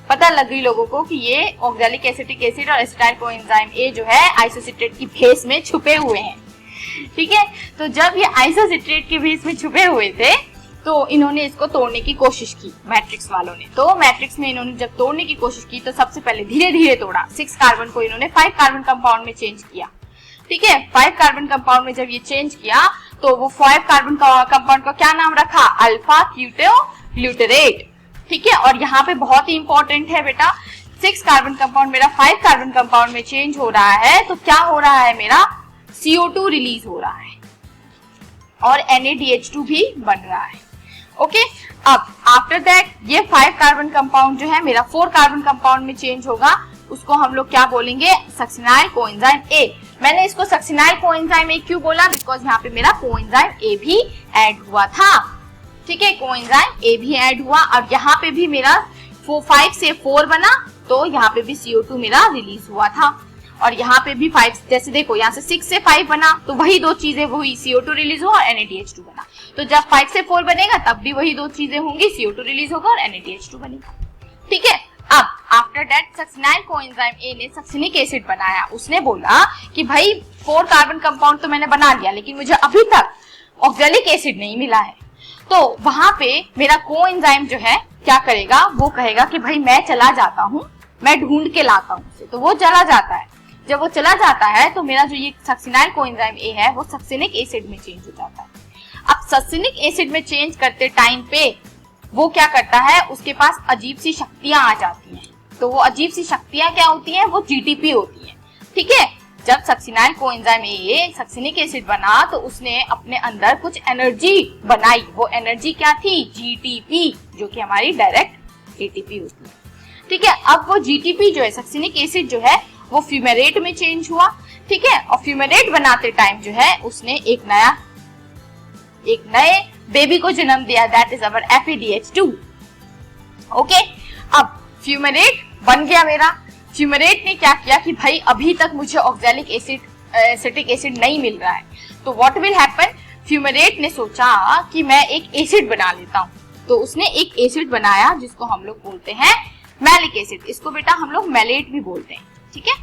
पता लग गई लोगों को कि ये ऑक्सैलिक एसिटिक एसिड और एसिटाइल कोएंजाइम ए जो है आइसोसिट्रेट की भेस में छुपे हुए हैं। ठीक है, तो जब ये आइसोसिट्रेट की भेस में छुपे हुए थे तो इन्होंने इसको तोड़ने की कोशिश की, मैट्रिक्स वालों ने। तो मैट्रिक्स में इन्होंने जब तोड़ने की कोशिश की तो सबसे पहले धीरे धीरे तोड़ा, 6 कार्बन को इन्होंने 5 कार्बन कंपाउंड में चेंज किया। ठीक है, 5 कार्बन कंपाउंड में जब ये चेंज किया तो वो 5 कार्बन कंपाउंड का क्या नाम रखा, अल्फा क्यूटोग्लूटरेट। ठीक है, और यहाँ पे बहुत ही इंपॉर्टेंट है बेटा, 6 कार्बन कंपाउंड मेरा 5 कार्बन कंपाउंड में चेंज हो रहा है, तो क्या हो रहा है, मेरा CO2 रिलीज हो रहा है और NaDH2 भी बन रहा है। ओके, अब आफ्टर दैट ये 5 कार्बन कंपाउंड जो है मेरा 4 कार्बन कंपाउंड में चेंज होगा, उसको हम लोग क्या बोलेंगे, सक्सिनाइल कोएंजाइम ए। मैंने इसको सक्सिनाइल कोएंजाइम ए क्यों बोला, बिकॉज यहाँ पे मेरा कोएंजाइम ए भी ऐड हुआ था। ठीक है, कोएंजाइम ए भी ऐड हुआ और यहाँ पे भी मेरा 5 से 4 बना, तो यहाँ पे भी CO2 मेरा रिलीज हुआ था। और यहाँ पे भी 5, जैसे देखो यहाँ से 6 से 5 बना तो वही 2 चीजें, वही CO2 रिलीज हुआ और NaDH2 बना। तो जब 5 से 4 बनेगा तब भी वही 2 चीजें होंगी, CO2 रिलीज होगा और NaDH2 बनेगा। ठीक है, अब after that succinyl coenzyme A ने सक्सिनिक एसिड बनाया। उसने बोला कि भाई 4 कार्बन कंपाउंड तो मैंने बना लिया, लेकिन मुझे अभी तक ऑक्सैलिक एसिड नहीं मिला है। तो वहां पे मेरा कोएंजाइम जो है क्या करेगा, वो कहेगा कि भाई मैं चला जाता हूँ, मैं ढूंढ के लाता हूँ उसे। तो वो चला जाता है, जब वो चला जाता है तो मेरा जो ये सक्सिनाइल कोएंजाइम ए है वो सक्सिनिक एसिड में चेंज हो जाता है। अब सक्सिनिक एसिड में चेंज करते टाइम पे वो क्या करता है, उसके पास अजीब सी शक्तियां आ जाती हैं। तो वो अजीब सी शक्तियां क्या होती हैं, वो GTP होती हैं। ठीक है, जब succinyl coenzyme A succinic acid बना तो उसने अपने अंदर कुछ एनर्जी बनाई। वो एनर्जी क्या थी, GTP, जो कि हमारी डायरेक्ट ATP होती है। ठीक है, अब वो GTP जो है, सक्सिनिक एसिड जो है, वो फ्यूमेरेट में चेंज हुआ। ठीक है, और फ्यूमेरेट बनाते टाइम जो है उसने एक नए बेबी को जन्म दिया, that is our FADH2। Okay, अब फ्यूमेरेट बन गया मेरा। फ्यूमेरेट ने क्या किया कि भाई अभी तक मुझे ऑक्सैलिक एसिटिक एसिड नहीं मिल रहा है, तो व्हाट विल हैपन, फ्यूमेरेट ने सोचा कि मैं एक एसिड बना लेता हूँ। तो उसने एक एसिड बनाया जिसको हम लोग बोलते हैं मैलिक एसिड। इसको बेटा हम लोग मैलेट भी बोलते हैं। ठीक है,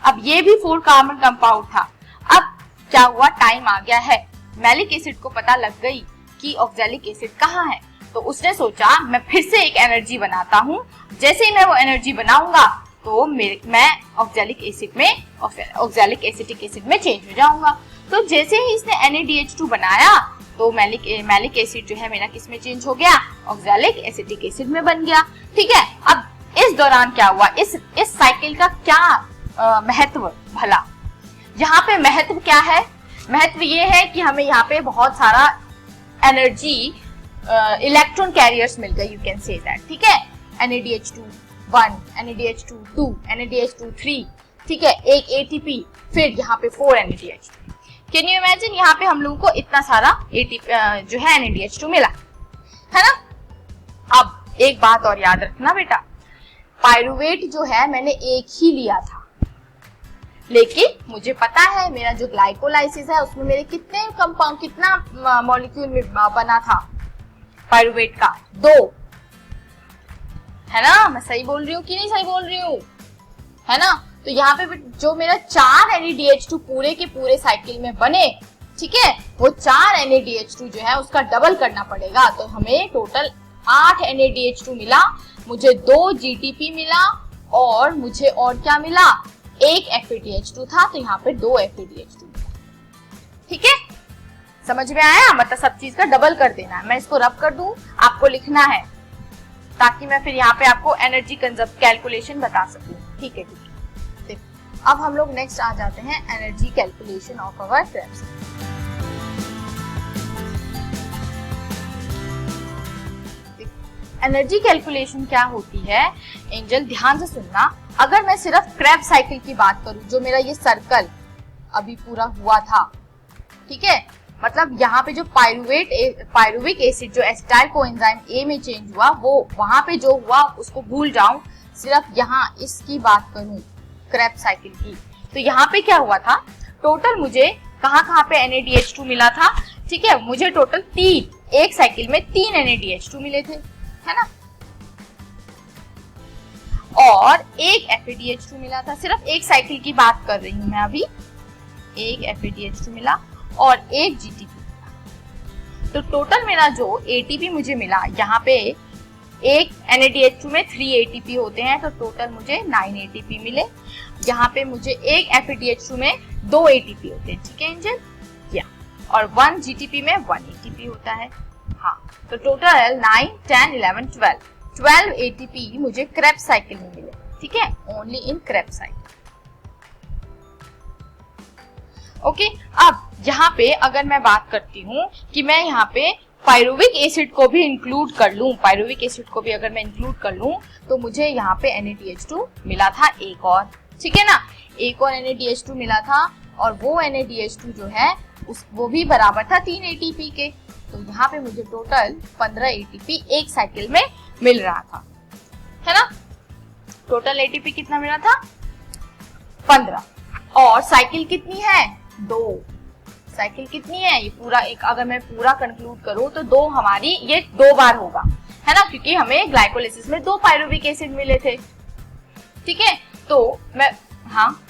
अब ये भी 4 कार्बन कंपाउंड था। अब क्या हुआ, टाइम आ गया है, मैलिक एसिड को पता लग गई कि ऑक्सैलिक एसिड कहाँ है, तो उसने सोचा मैं फिर से एक एनर्जी बनाता हूँ। जैसे ही मैं वो एनर्जी बनाऊंगा तो मैं ऑक्सैलिक एसिटिक एसिड में चेंज हो जाऊंगा। तो जैसे ही इसने NaDH2 बनाया तो मैलिक एसिड जो है मेरा किस में चेंज हो गया, ऑक्सैलिक एसिटिक एसिड में बन गया। ठीक है, अब इस दौरान क्या हुआ, इस साइकिल का क्या महत्व भला, यहाँ पे महत्व क्या है, महत्व ये है कि हमें यहाँ पे बहुत सारा एनर्जी इलेक्ट्रॉन कैरियर्स मिल गए, यू कैन से दैट। ठीक है, NaDH2 1, NaDH2 2, NaDH2 3, ठीक है, एक ATP, फिर यहाँ पे 4 NaDH2। कैन यू इमेजिन, यहाँ पे हम लोगों को इतना सारा ATP जो है NaDH2 मिला है ना। अब एक बात और याद रखना बेटा, पायरुवेट जो है मैंने एक ही लिया था, लेकिन मुझे पता है मेरा जो ग्लाइकोलाइसिस है उसमें मेरे कितने कंपाउंड, कितना मॉलिक्यूल बना था पायरुवेट का, 2, है ना। मैं सही बोल रही हूँ कि नहीं सही बोल रही हूँ, है ना। तो यहाँ पे जो मेरा 4 NADH2 पूरे के पूरे साइकिल में बने, ठीक है, वो 4 NADH2 जो है उसका डबल करना पड़ेगा। तो हमें टोटल 8 NADH2 मिला, मुझे 2 GTP मिला और मुझे और क्या मिला, 1 FADH2 था, तो यहाँ पे 2 FADH2 मिला। ठीक है, समझ में आया। मतलब सब चीज का डबल कर देना है। मैं इसको रब कर दूं, आपको लिखना है ताकि मैं फिर यहाँ पे आपको एनर्जी कंजर्व कैलकुलेशन बता सकूं। ठीक है, ठीक है। अब हम लोग नेक्स्ट आ जाते हैं energy calculation of our Krebs. Energy calculation क्या होती है एंजल, ध्यान से सुनना। अगर मैं सिर्फ क्रेब साइकिल की बात करूं, जो मेरा ये सर्कल अभी पूरा हुआ था, ठीक है, मतलब यहाँ पे जो पायरुविक एसिड जो एसिटाइल कोएंजाइम ए में चेंज हुआ, वो वहां पे जो हुआ उसको भूल जाऊं, सिर्फ यहाँ इसकी बात करूं क्रेब साइकिल की, तो यहाँ पे क्या हुआ था, टोटल मुझे कहाँ पे NADH2 मिला था, ठीक है, मुझे टोटल 3, एक साइकिल में 3 NADH2 मिले थे, है ना, और 1 FADH2 मिला था। सिर्फ एक साइकिल की बात कर रही हूं मैं अभी। 1 FADH2 मिला और 1 GTP मिला। तो टोटल मेरा जो ATP मुझे मिला, यहाँ पे एक NADH2 में 3 ATP होते हैं, तो टोटल मुझे 9 ATP मिले। यहाँ पे मुझे 1 FADH2 में 2 ATP होते हैं, ठीक है एंजल, या और 1 GTP में 1 ATP होता है। हाँ, तो टोटल 9, 10, 11, 12 ATP मुझे क्रेब साइकिल में मिले, ठीक है, only in Krebs cycle. Okay, अब यहाँ पे अगर मैं बात करती हूँ कि मैं यहाँ पे पायरुविक एसिड को भी इंक्लूड कर लूं, पायरुविक एसिड को भी अगर मैं इंक्लूड कर लूं, तो मुझे यहाँ पे NADH2 मिला था एक और, ठीक है ना, एक और NADH2 मिला था, और वो NADH2 जो है वो भी बराबर था 3 ATP के। तो यहाँ पे मुझे टोटल 15 ATP एक साइकिल में मिल रहा था, है ना। टोटल ATP कितना मिला था, 15, और साइकिल कितनी है, 2। साइकिल कितनी है, ये पूरा एक, अगर मैं पूरा कंक्लूड करूं तो 2 हमारी, ये 2 बार होगा, है ना, क्योंकि हमें ग्लाइकोलाइसिस में 2 पायरुविक एसिड मिले थे, ठीक है। तो मैं, हाँ,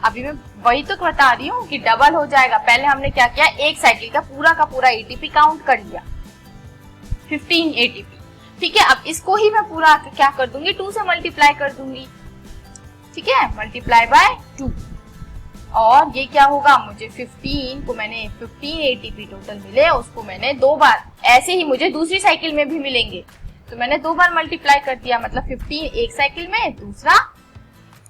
अभी मैं वही तो बता रही हूँ कि डबल हो जाएगा। पहले हमने क्या किया, एक साइकिल का पूरा ATP काउंट कर लिया, 15 ATP, ठीक है। अब इसको ही मैं पूरा क्या कर दूंगी, 2 से मल्टीप्लाई कर दूंगी, ठीक है, मल्टीप्लाई बाय 2, और ये क्या होगा, मुझे 15 को मैंने 15 ATP टोटल मिले, उसको मैंने 2 बार, ऐसे ही मुझे दूसरी साइकिल में भी मिलेंगे, तो मैंने 2 बार मल्टीप्लाई कर दिया, मतलब 15 एक साइकिल में, दूसरा,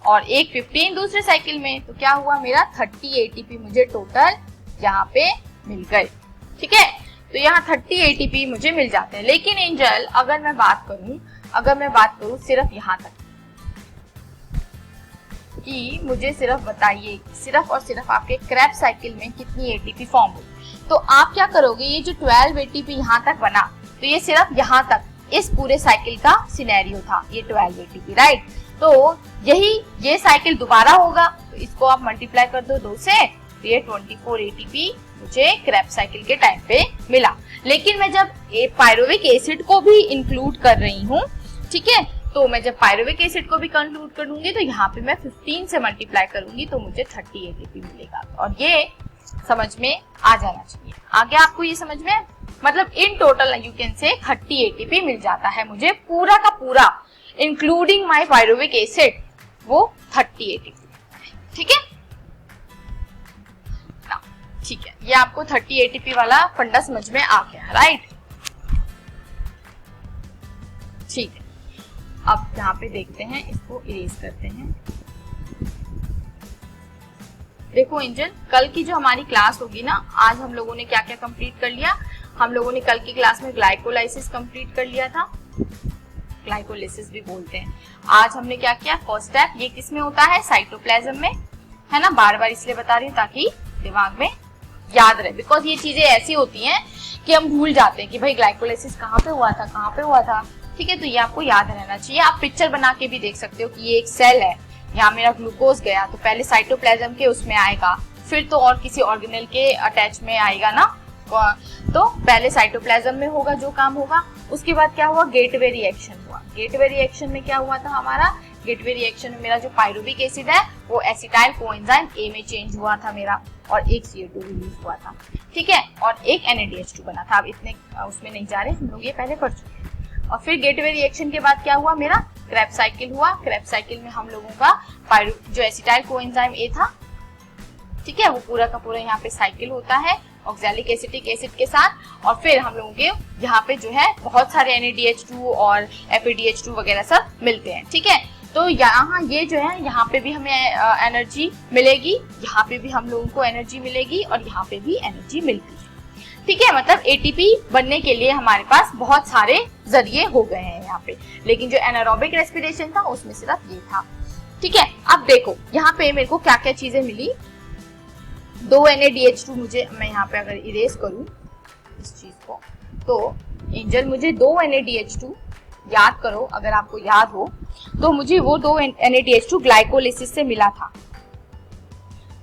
और एक 15 दूसरे साइकिल में, तो क्या हुआ, मेरा 30 ATP मुझे टोटल यहाँ पे मिल गए, ठीक है। तो यहाँ 30 ATP मुझे मिल जाते हैं। लेकिन एंजल, अगर मैं बात करूँ सिर्फ यहाँ तक कि मुझे सिर्फ बताइए, सिर्फ और सिर्फ आपके क्रेब साइकिल में कितनी ATP फॉर्म हुई, तो आप क्या करोगे, ये जो 12 ATP यहाँ तक बना, तो ये सिर्फ यहाँ तक इस पूरे साइकिल का सिनेरियो था, ये 12 ATP, राइट। तो ये साइकिल दोबारा होगा, तो इसको आप मल्टीप्लाई कर दो 2 से, तो ये 24 ATP मुझे क्रेब साइकिल के टाइम पे मिला। लेकिन मैं जब पायरुविक एसिड को भी इंक्लूड कर रही हूँ, ठीक है, तो मैं जब पायरुविक एसिड को भी कंक्लूड करूंगी, तो यहाँ पे मैं 15 से मल्टीप्लाई करूंगी, तो मुझे 30 ATP मिलेगा, और ये समझ में आ जाना चाहिए। आगे आपको ये समझ में, मतलब in total you can say 30 ATP मिल जाता है मुझे, पूरा का पूरा इंक्लूडिंग माय पायरुविक एसिड, वो 30 ATP, ठीक है, ठीक है। ये आपको 30 ATP वाला फंडा समझ में आ गया, राइट, ठीक है। अब यहाँ पे देखते हैं, इसको इरेज करते हैं। देखो एंजल, कल की जो हमारी क्लास होगी ना, आज हम लोगों ने क्या क्या कंप्लीट कर लिया, हम लोगों ने कल की क्लास में ग्लाइकोलाइसिस कंप्लीट कर लिया था, ग्लाइकोलाइसिस भी बोलते हैं। आज हमने क्या किया, फर्स्ट स्टेप, ये किस में होता है, साइटोप्लाज्म में, है ना, बार बार इसलिए बता रही हूँ ताकि दिमाग में याद रहे, बिकॉज ये चीजें ऐसी होती हैं कि हम भूल जाते हैं कि भाई ग्लाइकोलाइसिस कहाँ पे हुआ था, ठीक है, तो ये आपको याद रहना चाहिए। आप पिक्चर बना के भी देख सकते हो कि ये एक सेल है, यहाँ मेरा ग्लूकोज गया तो पहले साइटोप्लाज्म के उसमें आएगा, फिर तो और किसी ऑर्गेनेल के अटैच में आएगा ना, तो पहले साइटोप्लाज्म में होगा जो काम होगा। उसके बाद क्या हुआ, गेटवे रिएक्शन हुआ। गेटवे रिएक्शन में क्या हुआ था हमारा, गेटवे रिएक्शन में मेरा जो पायरुविक एसिड है वो एसिटाइल कोएंजाइम ए में चेंज हुआ था मेरा, और एक CO2 रिलीज हुआ था, ठीक है, और एक NADH2 बना था। अब इतने उसमें नहीं जा रहे, हम लोग ये पहले पढ़ चुके हैं। और फिर गेटवे रिएक्शन के बाद क्या हुआ, मेरा क्रेब्स साइकिल हुआ। क्रेब्स साइकिल में हम लोगों का जो एसिटाइल कोएंजाइम ए था, ठीक है, वो पूरा का पूरा यहाँ पे साइकिल होता है ऑक्सैलिक एसिटिक एसिड के साथ। और फिर हम लोगों के यहाँ पे जो है बहुत सारे NADH2 और FADH2 वगैरह सब मिलते हैं, ठीक है। तो यहाँ ये जो है, यहाँ पे भी हमें एनर्जी मिलेगी, यहाँ पे भी हम लोगों को एनर्जी मिलेगी, और यहाँ पे भी एनर्जी मिलती है, ठीक है। मतलब ATP बनने के लिए हमारे पास बहुत सारे जरिए हो गए हैं यहाँ पे, लेकिन जो एनारोबिक रेस्पिरेशन था उसमें सिर्फ ये था, ठीक है। अब देखो यहाँ पे मेरे को क्या क्या चीजें मिली। 2 NADH2 मुझे, मैं यहाँ पे अगर इरेज करूं इस चीज को, तो एंजल मुझे 2 NADH2, याद करो अगर आपको याद हो, तो मुझे वो 2 NADH2 ग्लाइकोलिसिस से मिला था।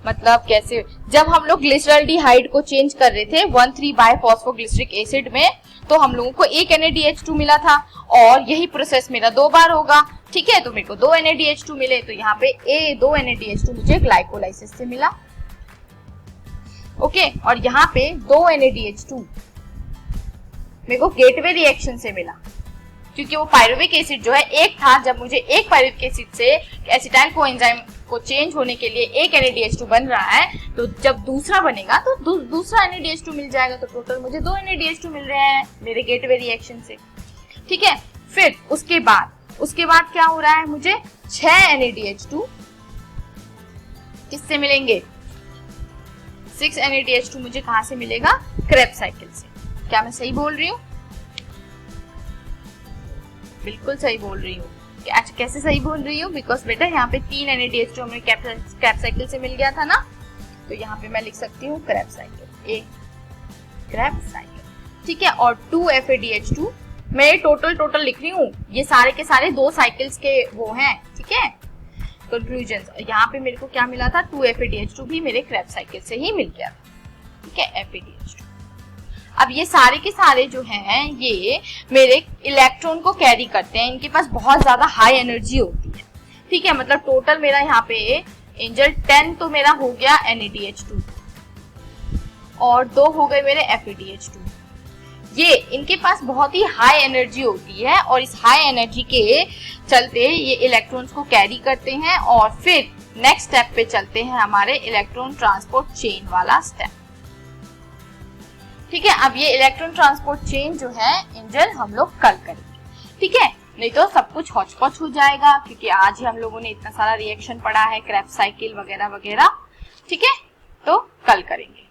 मतलब कैसे, जब हम लोग ग्लिसरॉल्डिहाइड को चेंज कर रहे थे 1,3-बाइफॉस्फोग्लिसरिक एसिड में, तो हम लोगों को 1 NADH2 मिला था, और यही प्रोसेस मेरा 2 बार होगा, ठीक है। तो मेरे को 2 NADH2 मिले, तो यहाँ पे 2 NADH2 मुझे ग्लाइकोलाइसिस से मिला, ओके। और यहाँ पे 2 NADH2 मेरे को गेटवे रिएक्शन से मिला, क्योंकि वो पायरुविक एसिड जो है एक था, जब मुझे एक पायरुविक एसिड से एसिटाइल कोएंजाइम को चेंज होने के लिए एक NADH2 बन रहा है, तो जब दूसरा बनेगा तो दूसरा NADH2 मिल जाएगा, तो टोटल मुझे 2 NADH2 मिल रहे हैं मेरे गेटवे रिएक्शन से, ठीक है। फिर उसके बाद क्या हो रहा है, मुझे 6 NADH2 किससे मिलेंगे, 6 NADH2 मुझे कहां से मिलेगा, क्रेब्स साइकिल से। क्या मैं सही बोल रही हूँ, बिल्कुल सही बोल रही हूँ। अच्छा, कैसे सही बोल रही हूँ, बिकॉज बेटा यहाँ पे 3 NADH2 हमें क्रेब्स साइकिल से मिल गया था ना, तो यहाँ पे मैं लिख सकती हूँ क्रेब्स साइकिल, ए क्रेब्स साइकिल, ठीक है। और 2 FADH2 मैं टोटल लिख रही हूँ, ये सारे के सारे 2 साइकिल्स के वो हैं, ठीक है, कंक्लूजन। यहाँ पे मेरे को क्या मिला था, 2 FADH2 भी मेरे क्रेब्स साइकिल से ही मिल गया था, ठीक है, FADH2। अब ये सारे के सारे जो हैं ये मेरे इलेक्ट्रॉन को कैरी करते हैं, इनके पास बहुत ज्यादा हाई एनर्जी होती है, ठीक है। मतलब टोटल मेरा यहाँ पे एंजल 10 तो मेरा हो गया NADH2, और 2 हो गए मेरे FADH2। ये इनके पास बहुत ही हाई एनर्जी होती है, और इस हाई एनर्जी के चलते ये इलेक्ट्रॉन्स को कैरी करते हैं, और फिर नेक्स्ट स्टेप पे चलते हैं हमारे इलेक्ट्रॉन ट्रांसपोर्ट चेन वाला स्टेप, ठीक है। अब ये इलेक्ट्रॉन ट्रांसपोर्ट चेन जो है एंजल हम लोग कल करेंगे, ठीक है, नहीं तो सब कुछ हौच-पौच हो जाएगा, क्योंकि आज ही हम लोगों ने इतना सारा रिएक्शन पढ़ा है, क्रेब्स साइकिल वगैरह वगैरह, ठीक है, तो कल करेंगे।